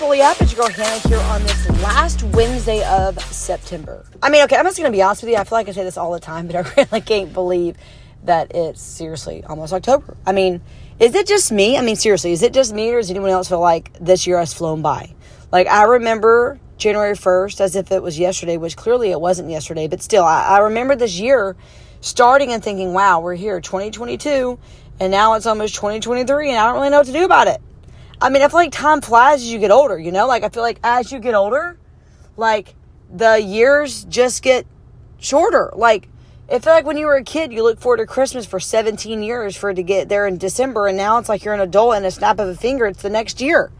Fully Up? It's your girl Hannah here on this last Wednesday of September. I'm just going to be honest with you. I feel like I say this all the time, but I really can't believe that it's seriously almost October. Is it just me? Seriously, is it just me, or does anyone else feel like this year has flown by? Like, I remember January 1st as if it was yesterday, which clearly it wasn't yesterday, but still, I remember this year starting and thinking, wow, we're here, 2022, and now it's almost 2023, and I don't really know what to do about it. I feel like time flies as you get older, I feel like as you get older, the years just get shorter. I feel like when you were a kid, you look forward to Christmas for 17 years for it to get there in December, and now it's like you're an adult and a snap of a finger, it's the next year.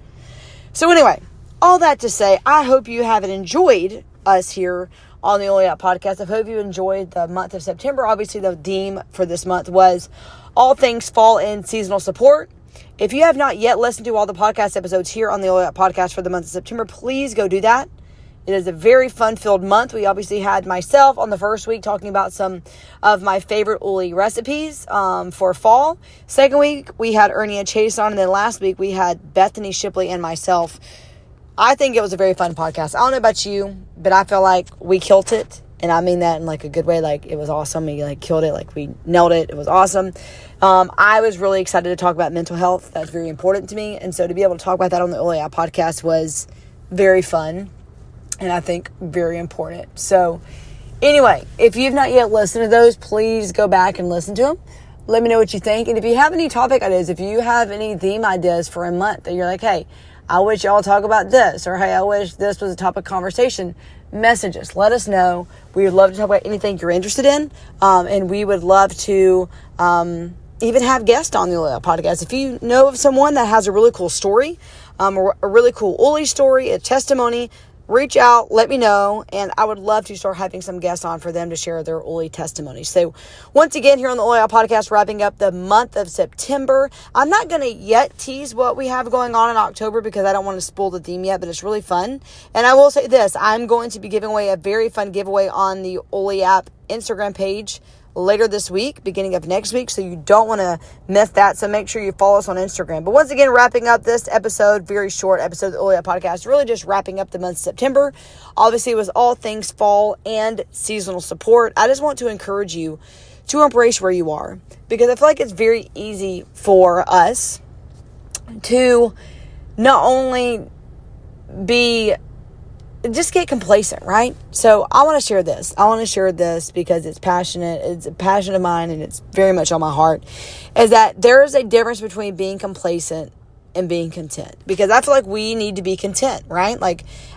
So anyway, all that to say, I hope you have enjoyed us here on the Only Out podcast. I hope you enjoyed the month of September. Obviously, the theme for this month was all things fall and seasonal support. If you have not yet listened to all the podcast episodes here on the Only Out podcast for the month of September, please go do that. It is a very fun-filled month. We obviously had myself on the first week talking about some of my favorite Uli recipes for fall. Second week, we had Ernie and Chase on. And then last week, we had Bethany Shipley and myself. I think it was a very fun podcast. I don't know about you, but I feel like we killed it. And I mean that in a good way. It was awesome. We killed it. We nailed it. It was awesome. I was really excited to talk about mental health. That's very important to me. And so to be able to talk about that on the Only Out podcast was very fun. And I think very important. So anyway, if you've not yet listened to those, please go back and listen to them. Let me know what you think. And if you have any topic ideas, if you have any theme ideas for a month that you're like, hey, I wish y'all talk about this, or hey, I wish this was a topic of conversation, message us. Let us know. We would love to talk about anything you're interested in. And we would love to even have guests on the podcast. If you know of someone that has a really cool story, a really cool Uli story, a testimony, reach out, let me know, and I would love to start having some guests on for them to share their Uli testimony. So once again, here on the Uli podcast, wrapping up the month of September. I'm not going to yet tease what we have going on in October because I don't want to spoil the theme yet, but it's really fun. And I will say this, I'm going to be giving away a very fun giveaway on the Uli app Instagram page later this week, beginning of next week, so you don't want to miss that. So make sure you follow us on Instagram. But once again, wrapping up this episode, very short episode of the Olia podcast, really just wrapping up the month of September. Obviously, it was all things fall and seasonal support. I just want to encourage you to embrace where you are, because I feel like it's very easy for us to not only just get complacent, right? So I want to share this. I want to share this because it's passionate. It's a passion of mine, and it's very much on my heart, is that there is a difference between being complacent and being content, because I feel like we need to be content, right?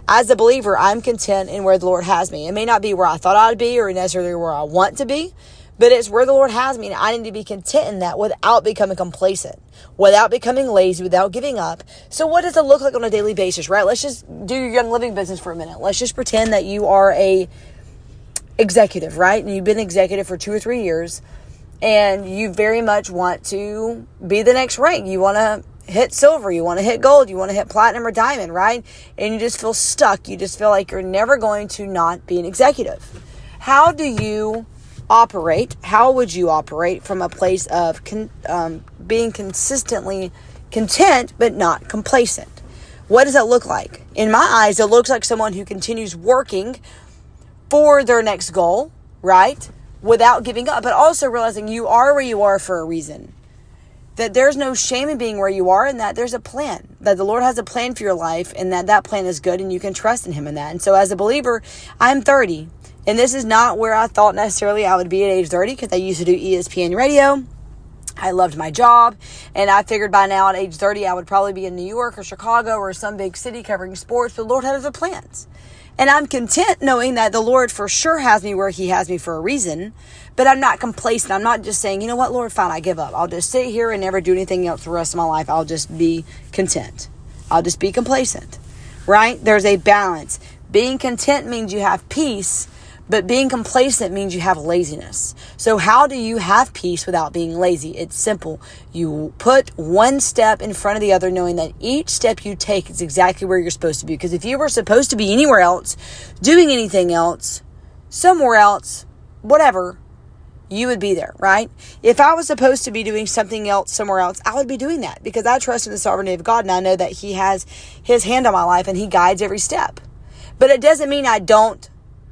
As a believer, I'm content in where the Lord has me. It may not be where I thought I'd be or necessarily where I want to be, but it's where the Lord has me, and I need to be content in that without becoming complacent, without becoming lazy, without giving up. So what does it look like on a daily basis, right? Let's just do your young living business for a minute. Let's just pretend that you are a executive, right? And you've been executive for 2 or 3 years, and you very much want to be the next rank. You want to hit silver, you want to hit gold, you want to hit platinum or diamond, right? And you just feel stuck. You just feel like you're never going to not be an executive. How do you operate? How would you operate from a place of being consistently content but not complacent? What does that look like? In my eyes, it looks like someone who continues working for their next goal, right? Without giving up, but also realizing you are where you are for a reason. That there's no shame in being where you are, and that there's a plan. That the Lord has a plan for your life, and that plan is good, and you can trust in Him in that. And so as a believer, I'm 30. And this is not where I thought necessarily I would be at age 30, because I used to do ESPN radio. I loved my job, and I figured by now at age 30 I would probably be in New York or Chicago or some big city covering sports, but the Lord had other plans. And I'm content knowing that the Lord for sure has me where He has me for a reason, but I'm not complacent. I'm not just saying, you know what, Lord, fine, I give up. I'll just sit here and never do anything else the rest of my life. I'll just be content. I'll just be complacent, right? There's a balance. Being content means you have peace, but being complacent means you have laziness. So how do you have peace without being lazy? It's simple. You put one step in front of the other, knowing that each step you take is exactly where you're supposed to be. Because if you were supposed to be anywhere else, doing anything else, somewhere else, whatever, you would be there, right? If I was supposed to be doing something else somewhere else, I would be doing that because I trust in the sovereignty of God and I know that He has His hand on my life and He guides every step. But it doesn't mean I don't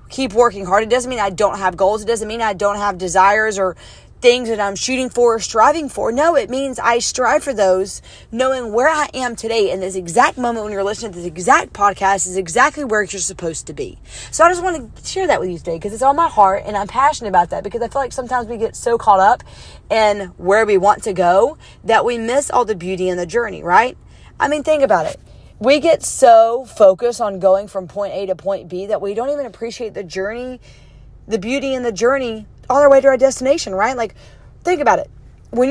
keep working hard. It doesn't mean I don't have goals. It doesn't mean I don't have desires or things that I'm shooting for or striving for. No, it means I strive for those, knowing where I am today in this exact moment when you're listening to this exact podcast is exactly where you're supposed to be. So I just want to share that with you today because it's on my heart and I'm passionate about that because I feel like sometimes we get so caught up in where we want to go that we miss all the beauty in the journey, right? I mean, think about it. We get so focused on going from point A to point B that we don't even appreciate the journey, the beauty in the journey on our way to our destination, right? Like, think about it. When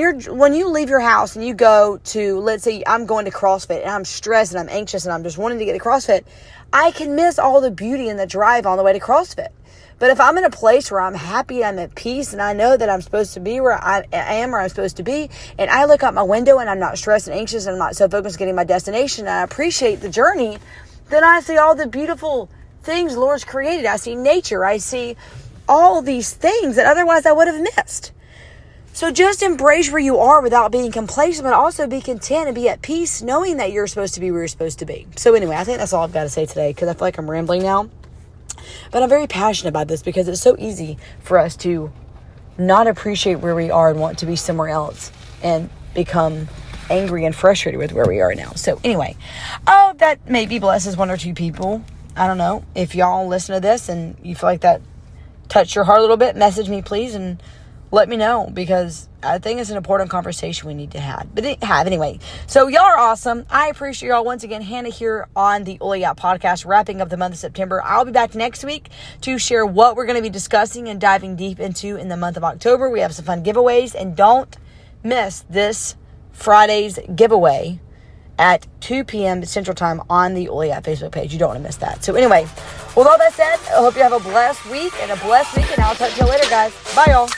you leave your house and you go to, let's say I'm going to CrossFit and I'm stressed and I'm anxious and I'm just wanting to get to CrossFit, I can miss all the beauty in the drive on the way to CrossFit. But if I'm in a place where I'm happy, I'm at peace, and I know that I'm supposed to be where I am where I'm supposed to be, and I look out my window and I'm not stressed and anxious and I'm not so focused on getting my destination and I appreciate the journey, then I see all the beautiful things the Lord's created. I see nature. I see all these things that otherwise I would have missed. So just embrace where you are without being complacent, but also be content and be at peace knowing that you're supposed to be where you're supposed to be. So anyway, I think that's all I've got to say today because I feel like I'm rambling now. But I'm very passionate about this because it's so easy for us to not appreciate where we are and want to be somewhere else and become angry and frustrated with where we are now. So anyway, that maybe blesses one or two people. I don't know. If y'all listen to this and you feel like that touch your heart a little bit, message me please and let me know because I think it's an important conversation we need to have. Anyway. So y'all are awesome. I appreciate y'all once again. Hannah here on the Oily Out podcast, wrapping up the month of September. I'll be back next week to share what we're going to be discussing and diving deep into in the month of October. We have some fun giveaways and don't miss this Friday's giveaway at 2 p.m. Central Time on the Oily Out Facebook page. You don't want to miss that. So anyway, with all that said, I hope you have a blessed week and a blessed week, and I'll talk to you later, guys. Bye, y'all.